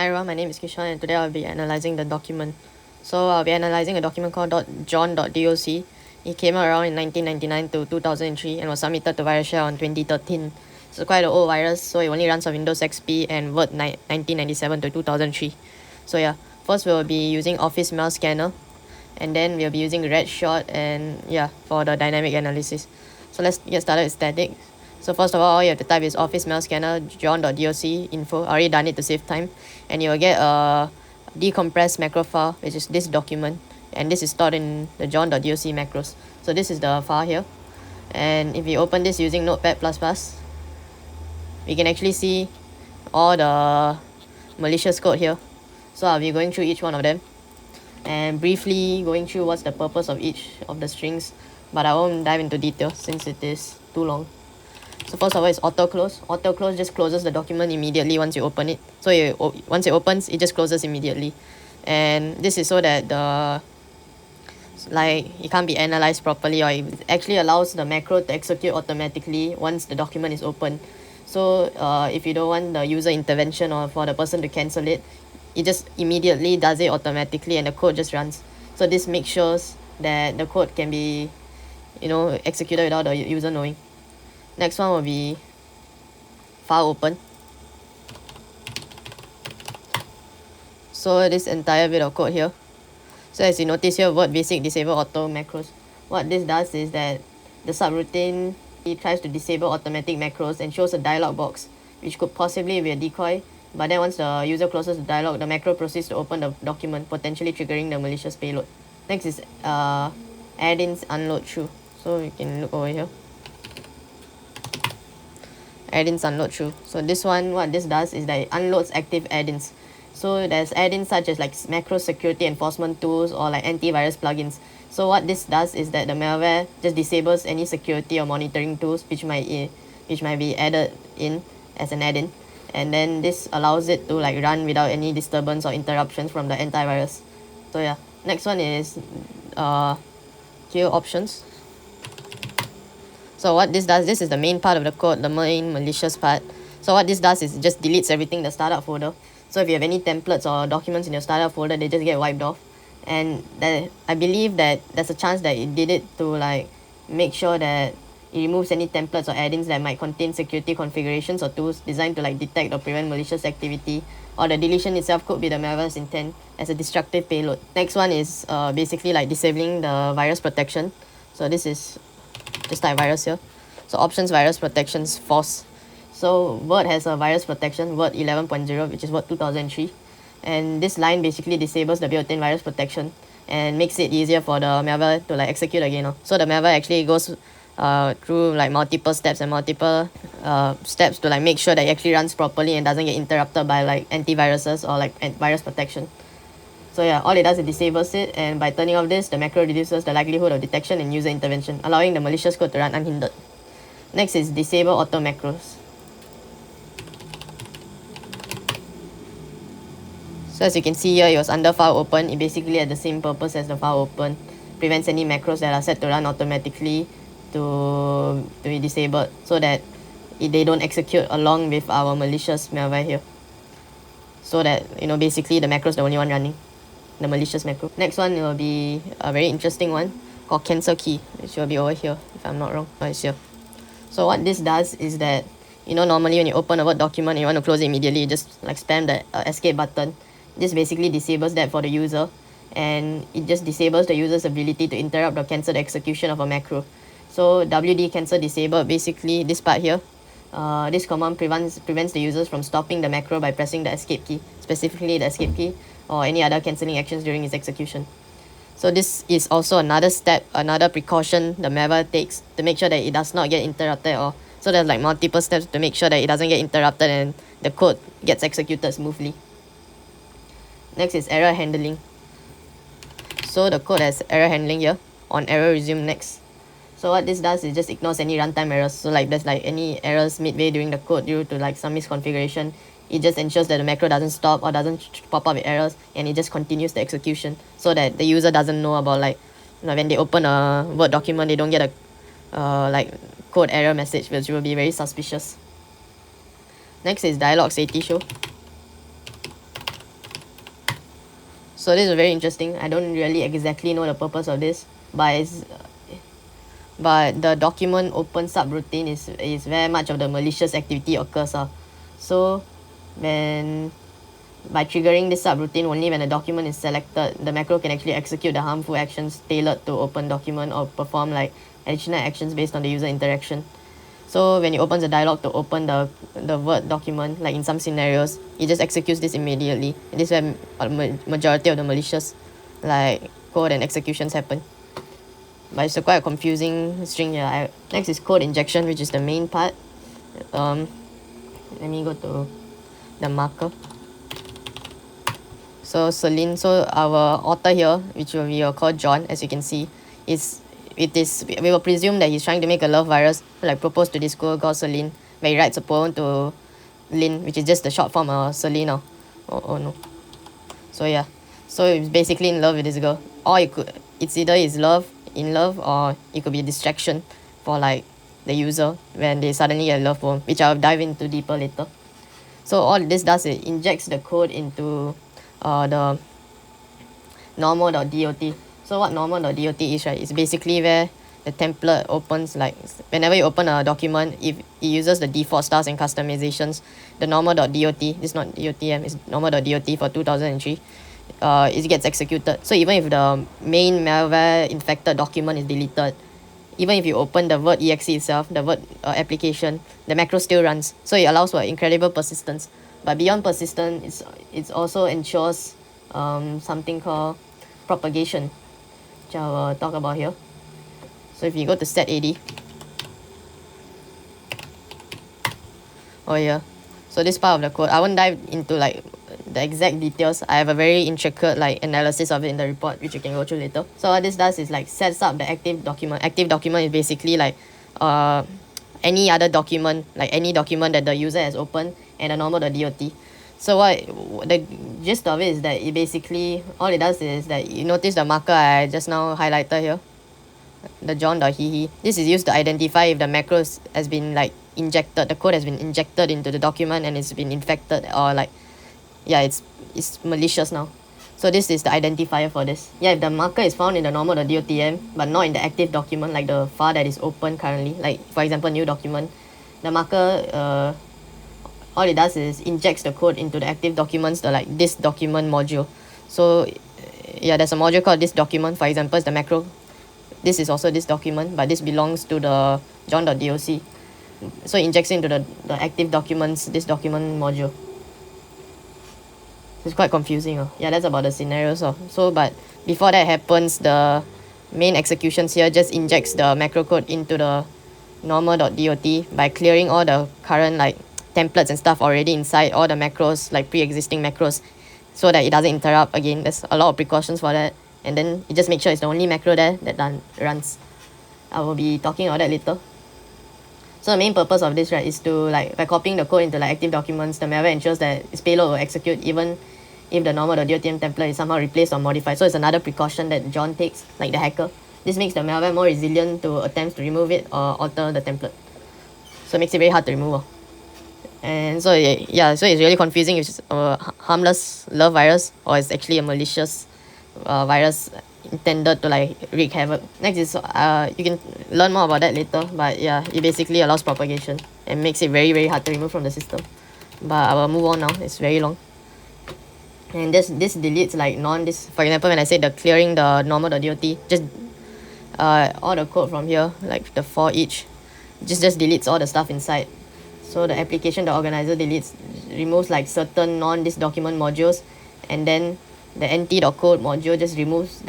Hi everyone, my name is Kishor and today I'll be analyzing the document. So I'll be analyzing a document called .john.doc. It came out around in 1999 to 2003 and was submitted to VirusShare on 2013. So quite an old virus, so it only runs on Windows XP and Word 1997 to 2003. So yeah, first we'll be using Office Mail Scanner, and then we'll be using Redshot and yeah, for the dynamic analysis. So let's get started with static. So first of all you have to type is Office Mail Scanner john.doc info. I already done it to save time, and you'll get a decompressed macro file, which is this document, and this is stored in the john.doc macros. So this is the file here, and if you open this using Notepad++, we can actually see all the malicious code here. So I'll be going through each one of them and briefly going through what's the purpose of each of the strings, but I won't dive into detail since it is too long. So first of all is auto close. Auto close just closes the document immediately once you open it. So once it opens, it just closes immediately, and this is so that it can't be analyzed properly, or it actually allows the macro to execute automatically once the document is open. So if you don't want the user intervention or for the person to cancel it, it just immediately does it automatically and the code just runs. So this makes sure that the code can be executed without the user knowing. Next one will be file open. So this entire bit of code here. So as you notice here, word basic disable auto macros. What this does is that the subroutine, it tries to disable automatic macros and shows a dialog box, which could possibly be a decoy. But then once the user closes the dialog, the macro proceeds to open the document, potentially triggering the malicious payload. Next is add-ins unload through. So you can look over here. Add-ins unload through. So this one, what this does is that it unloads active add-ins. So there's add-ins such as like macro security enforcement tools or like antivirus plugins. So what this does is that the malware just disables any security or monitoring tools which might be added in as an add-in, and then this allows it to like run without any disturbance or interruptions from the antivirus. So yeah, next one is kill options. So what this does, this is the main part of the code, the main malicious part. So what this does is it just deletes everything in the startup folder. So if you have any templates or documents in your startup folder, they just get wiped off. And I believe that there's a chance that it did it to like make sure that it removes any templates or add-ins that might contain security configurations or tools designed to like detect or prevent malicious activity, or the deletion itself could be the malware's intent as a destructive payload. Next one is basically like disabling the virus protection. So this is this type virus here. So options virus protections false. So Word has a virus protection, Word 11.0, which is Word 2003. And this line basically disables the built-in virus protection and makes it easier for the malware to like execute again. So the malware actually goes through like multiple steps and multiple steps to like make sure that it actually runs properly and doesn't get interrupted by like antiviruses or like virus protection. So yeah, all it does is disables it, and by turning off this, the macro reduces the likelihood of detection and user intervention, allowing the malicious code to run unhindered. Next is disable auto macros. So as you can see here, it was under file open. It basically had the same purpose as the file open. Prevents any macros that are set to run automatically to be disabled, so that they don't execute along with our malicious malware here. So that basically the macros the only one running, the malicious macro. Next one will be a very interesting one called cancel key, which will be over here if I'm not wrong. Oh, it's here. So what this does is that normally when you open a Word document and you want to close it immediately, you just like spam the escape button. This basically disables that for the user, and it just disables the user's ability to interrupt or cancel the execution of a macro. So WD cancel disable, basically this part here, this command prevents the users from stopping the macro by pressing the escape key, specifically the escape key, or any other cancelling actions during its execution. So this is also another step, another precaution the malware takes to make sure that it does not get interrupted, or so there's like multiple steps to make sure that it doesn't get interrupted and the code gets executed smoothly. Next is error handling. So the code has error handling here on error resume next. So what this does is just ignores any runtime errors. So like there's like any errors midway during the code due to like some misconfiguration, it just ensures that the macro doesn't stop or doesn't pop up with errors, and it just continues the execution so that the user doesn't know about like when they open a Word document, they don't get a like code error message, which will be very suspicious. Next is dialog safety show. So this is very interesting. I don't really exactly know the purpose of this, but the document open subroutine is where much of the malicious activity occurs. So when by triggering this subroutine only when a document is selected, the macro can actually execute the harmful actions tailored to open document or perform like additional actions based on the user interaction. So when it opens a dialog to open the Word document, like in some scenarios, it just executes this immediately. And this is where majority of the malicious like code and executions happen. But it's quite a confusing string here. Next is code injection, which is the main part. Let me go to the marker. So Celine, so our author here, which we will call John, as you can see, we will presume that he's trying to make a love virus, like propose to this girl called Celine, where he writes a poem to Lynn, which is just the short form of Celine. Oh no. So yeah, so it's basically in love with this girl. Or it's either in love, or it could be a distraction for like the user when they suddenly get a love poem, which I'll dive into deeper later. So all this does, it injects the code into the normal.dot. So what normal.dot is, right, it's basically where the template opens, like whenever you open a document, if it uses the default styles and customizations, the normal.dot, this is not DOTM, it's normal.dot for 2003, it gets executed. So even if the main malware infected document is deleted, even if you open the Word exe itself, the Word application, the macro still runs. So it allows for incredible persistence. But beyond persistence, it also ensures something called propagation, which I will talk about here. So if you go to set AD, oh yeah, so this part of the code, I won't dive into like the exact details. I have a very intricate like analysis of it in the report, which you can go through later. So what this does is like sets up the active document. Active document is basically like any other document, like any document that the user has opened, and a normal.dot. So what the gist of it is that it basically, all it does is that you notice the marker I just now highlighted here, the John.hehe. This is used to identify if the macros has been like injected, the code has been injected into the document and it's been infected, or like, yeah, it's malicious now. So this is the identifier for this. Yeah, if the marker is found in the normal.dotm but not in the active document, like the file that is open currently, like for example new document, the marker all it does is injects the code into the active documents, the like this document module. So yeah, there's a module called this document, for example, it's the macro. This is also this document, but this belongs to the john.doc. So it injects into the active documents, this document module. It's quite confusing. Yeah, that's about the scenarios. So but before that happens, the main executions here just injects the macro code into the normal.dot by clearing all the current like templates and stuff already inside, all the macros, like pre-existing macros, so that it doesn't interrupt again. There's a lot of precautions for that, and then it just makes sure it's the only macro there that runs. I will be talking about that later. So the main purpose of this, right, is to like by copying the code into like active documents, the malware ensures that its payload will execute even if the normal.dotm template is somehow replaced or modified. So it's another precaution that John takes, like the hacker. This makes the malware more resilient to attempts to remove it or alter the template. So it makes it very hard to remove. And so yeah, so it's really confusing if it's a harmless love virus or it's actually a malicious virus intended to like wreak havoc. Next is you can learn more about that later, but yeah, it basically allows propagation and makes it very hard to remove from the system. But I will move on now, it's very long. And this deletes like this, for example, when I say the clearing the normal.dot, just all the code from here, like the for each, just deletes all the stuff inside. So the application, the organizer removes like certain this document modules, and then the nt.code module just removes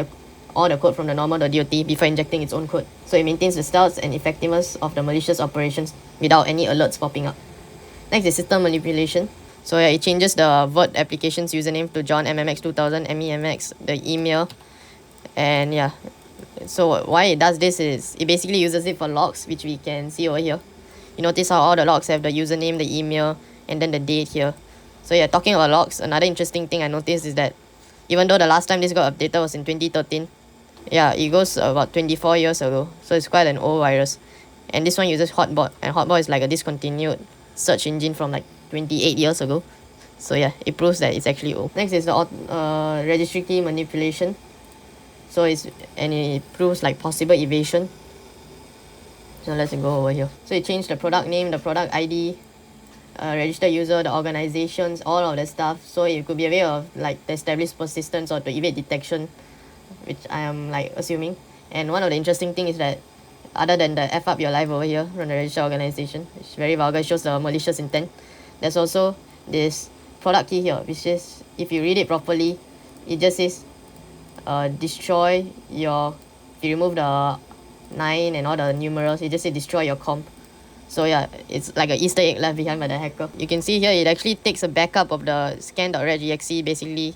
all the code from the normal.dot before injecting its own code. So it maintains the styles and effectiveness of the malicious operations without any alerts popping up. Next is system manipulation. So yeah, it changes the Word application's username to John MMX2000 MEMX, the email, and yeah. So why it does this is it basically uses it for logs, which we can see over here. You notice how all the logs have the username, the email, and then the date here. So yeah, talking about logs, another interesting thing I noticed is that even though the last time this got updated was in 2013, yeah, it goes about 24 years ago. So it's quite an old virus. And this one uses Hotbot, and Hotbot is like a discontinued search engine from like 28 years ago. So yeah, it proves that it's actually O. Next is the registry key manipulation. So it proves like possible evasion. So let's go over here. So it changed the product name, the product ID, registered user, the organizations, all of that stuff. So it could be a way of like to establish persistence or to evade detection, which I am like assuming. And one of the interesting thing is that other than the F up your life over here from the registered organization, which is very vulgar, shows the malicious intent, there's also this product key here, which is, if you read it properly, it just says destroy your, if you remove the 9 and all the numerals, it just says destroy your comp. So yeah, it's like an Easter egg left behind by the hacker. You can see here it actually takes a backup of the scan.regexe, basically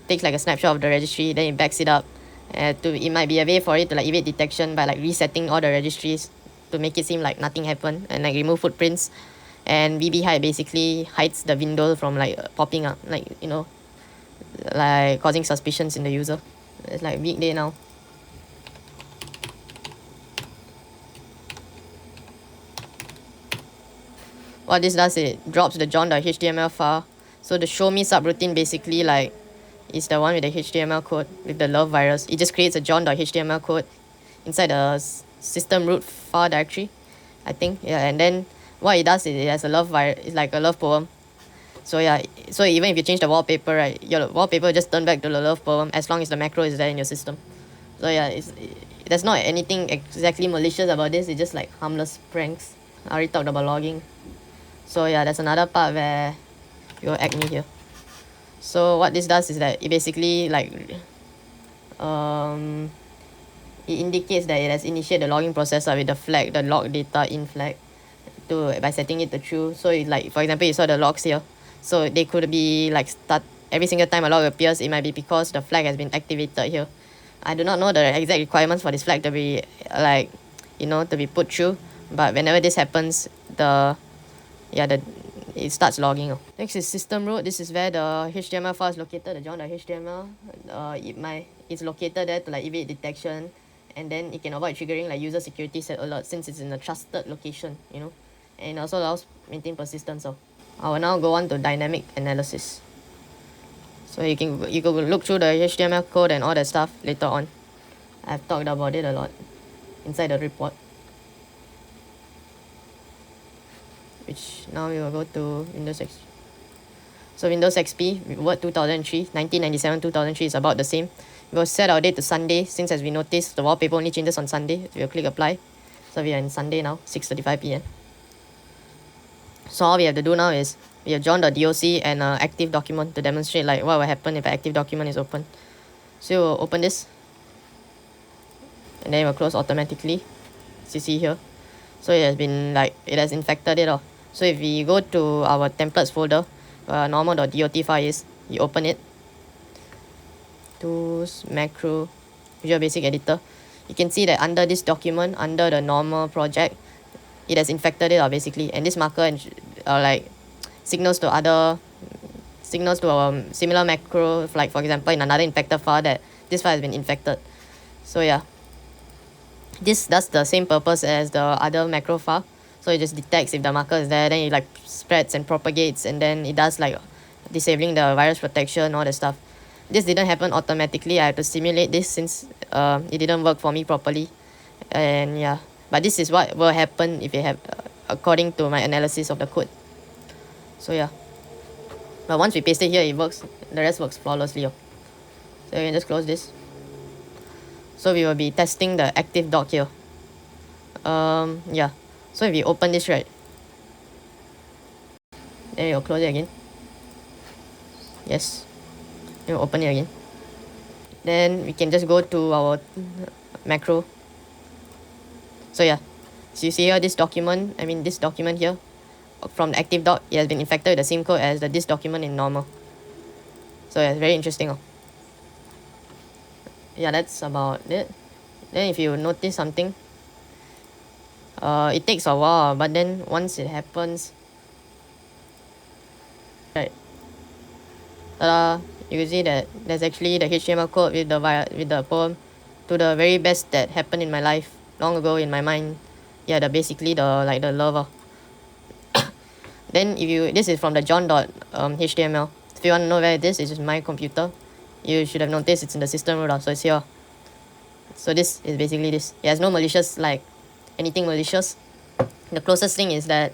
takes like a snapshot of the registry, then it backs it up. It might be a way for it to like evade detection by like resetting all the registries to make it seem like nothing happened, and like remove footprints. And VB hide basically hides the window from like popping up, like, you know, like causing suspicions in the user. It's like weekday now. What this does, it drops the John.html file. So the show me subroutine basically like is the one with the HTML code with the love virus. It just creates a John.html code inside the system root file directory, I think. Yeah, and then what it does is it has a love virus. It's like a love poem. So yeah, so even if you change the wallpaper, right, your wallpaper will just turn back to the love poem as long as the macro is there in your system. So yeah, there's not anything exactly malicious about this. It's just like harmless pranks. I already talked about logging. So yeah, that's another part where you'll act me here. So what this does is that it basically like it indicates that it has initiated the logging process with the flag, the log data in flag, by setting it to true. So it, like for example, you saw the logs here. So they could be like start every single time a log appears. It might be because the flag has been activated here. I do not know the exact requirements for this flag to be like, you know, to be put through. But whenever this happens, it starts logging. Next is system root. This is where the HTML file is located, the John.html. It's located there to like evade detection, and then it can avoid triggering like user security set alerts since it's in a trusted location, you know, and also allows maintain persistence. I will now go on to dynamic analysis. So you can look through the HTML code and all that stuff later on. I've talked about it a lot inside the report. Which now we will go to Windows XP. So Windows XP, Word 2003, 1997, 2003 is about the same. We will set our date to Sunday, since as we noticed the wallpaper only changes on Sunday. So we'll click apply. So we are in Sunday now, 6:35 p.m. So all we have to do now is we have John.doc and an active document to demonstrate like what will happen if an active document is open. So we'll open this, and then it will close automatically, as you see here. So it has infected it all. So if we go to our templates folder, normal.dot file is, you open it, tools, macro, Visual Basic Editor, you can see that under this document, under the normal project, it has infected it basically, and this marker like signals to a similar macro, like for example in another infected file, that this file has been infected. So yeah, this does the same purpose as the other macro file. So it just detects if the marker is there, then it like spreads and propagates, and then it does like disabling the virus protection, all that stuff. This didn't happen automatically. I had to simulate this since it didn't work for me properly. And yeah, but this is what will happen if you have according to my analysis of the code. So yeah, but once we paste it here, it works. The rest works flawlessly. So you can just close this. So we will be testing the active doc here. Yeah, so if you open this, right, then you'll close it again. Yes, you open it again. Then we can just go to our macro. So yeah, so you see here this document here from the active doc, it has been infected with the same code as this document in normal. So yeah, it's very interesting. Yeah, that's about it. Then if you notice something, it takes a while, but then once it happens, right, you can see that there's actually the HTML code with the poem to the very best that happened in my life long ago in my mind. Yeah, basically the love. Then this is from the john.html. If you want to know where it is, it's just my computer. You should have noticed it's in the system root, so it's here. So this is basically this. It has no malicious, like anything malicious. The closest thing is that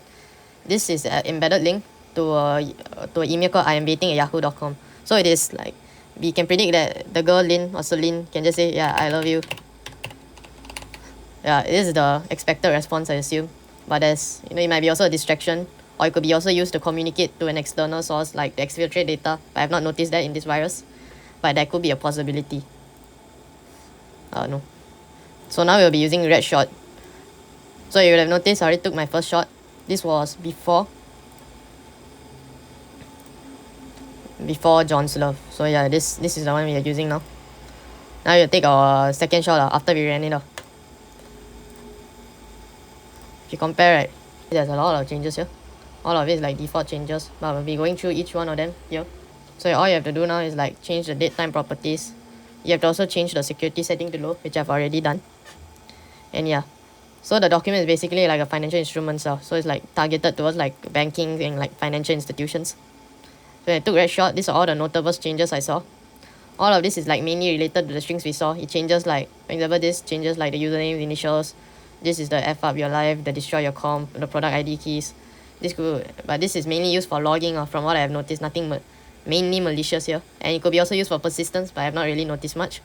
this is an embedded link to an email called iambaiting@yahoo.com. So it is like, we can predict that the girl Lin or Celine can just say, yeah, I love you. Yeah, this is the expected response, I assume. But there's, it might be also a distraction, or it could be also used to communicate to an external source, like to exfiltrate data. But I have not noticed that in this virus, but that could be a possibility. No. So now we'll be using red shot. So you would have noticed I already took my first shot. This was before John's love. So yeah, this is the one we are using now. Now we'll take our second shot after we ran it off. If you compare, right, there's a lot of changes here. All of it is like default changes, but we'll be going through each one of them here. So all you have to do now is like change the date time properties. You have to also change the security setting to low, which I've already done. And yeah, so the document is basically like a financial instrument stuff. So it's like targeted towards like banking and like financial institutions. So I took red shot. These are all the notable changes I saw. All of this is like mainly related to the strings we saw. It changes, like, for example, this changes like the username, the initials. This is the F up your life, the destroy your comp, the product ID keys. But this is mainly used for logging, or from what I have noticed, nothing mainly malicious here. And it could be also used for persistence, but I have not really noticed much.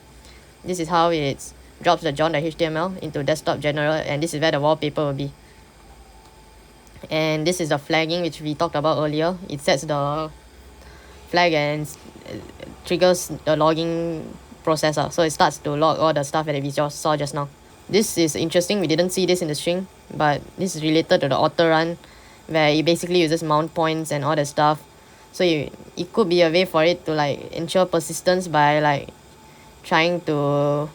This is how it drops the john.html into desktop general, and this is where the wallpaper will be. And this is the flagging, which we talked about earlier. It sets the flag and triggers the logging processor, so it starts to log all the stuff that we just saw just now. This is interesting. We didn't see this in the string, but this is related to the auto run, where it basically uses mount points and all that stuff. So it could be a way for it to like ensure persistence by like trying to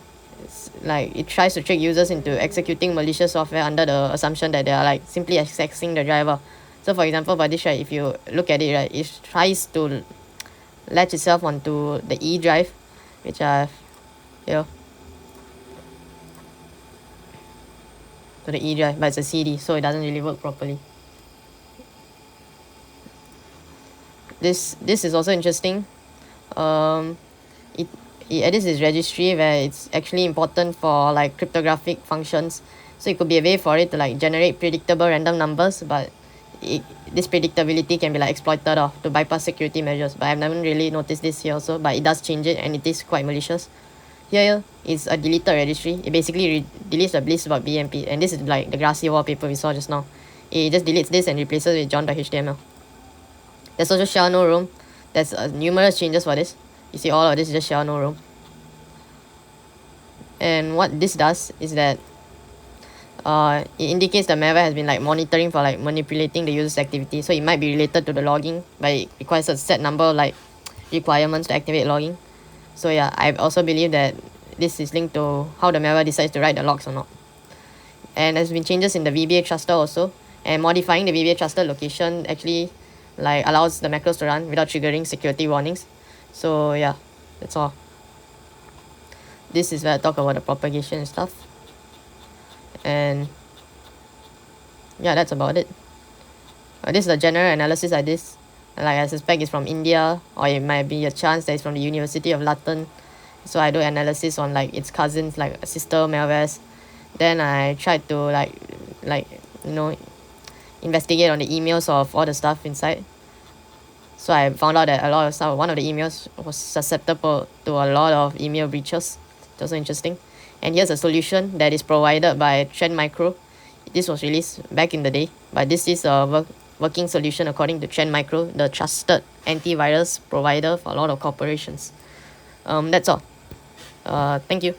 it tries to trick users into executing malicious software under the assumption that they are like simply accessing the driver. So for example, by this, right, if you look at it, right, it tries to latch itself onto the E drive, which I've here, to the E drive, but it's a CD, so it doesn't really work properly. This is also interesting. It edits its registry, where it's actually important for like cryptographic functions. So it could be a way for it to like generate predictable random numbers, but this predictability can be like exploited to bypass security measures. But I've never really noticed this here also, but it does change it, and it is quite malicious. Here is a deleted registry. It basically deletes the bliss.bmp, and this is like the grassy wallpaper we saw just now. It just deletes this and replaces it with john.html. There's also shell no room. There's numerous changes for this. You see, all of this is just shell no room. And what this does is that it indicates the malware has been like monitoring for like manipulating the user's activity. So it might be related to the logging, but it requires a set number of like requirements to activate logging. So yeah, I also believe that this is linked to how the malware decides to write the logs or not. And there's been changes in the VBA cluster also, and modifying the VBA cluster location actually like allows the macros to run without triggering security warnings. So yeah, that's all. This is where I talk about the propagation and stuff. And yeah, that's about it. This is a general analysis like this. Like I suspect it's from India, or it might be a chance that it's from the University of London. So I do analysis on like its cousins, like sister malwares. Then I tried to investigate on the emails of all the stuff inside. So I found out that one of the emails was susceptible to a lot of email breaches. It's also interesting. And here's a solution that is provided by Trend Micro. This was released back in the day, but this is a working solution according to Trend Micro, the trusted antivirus provider for a lot of corporations. That's all. Thank you.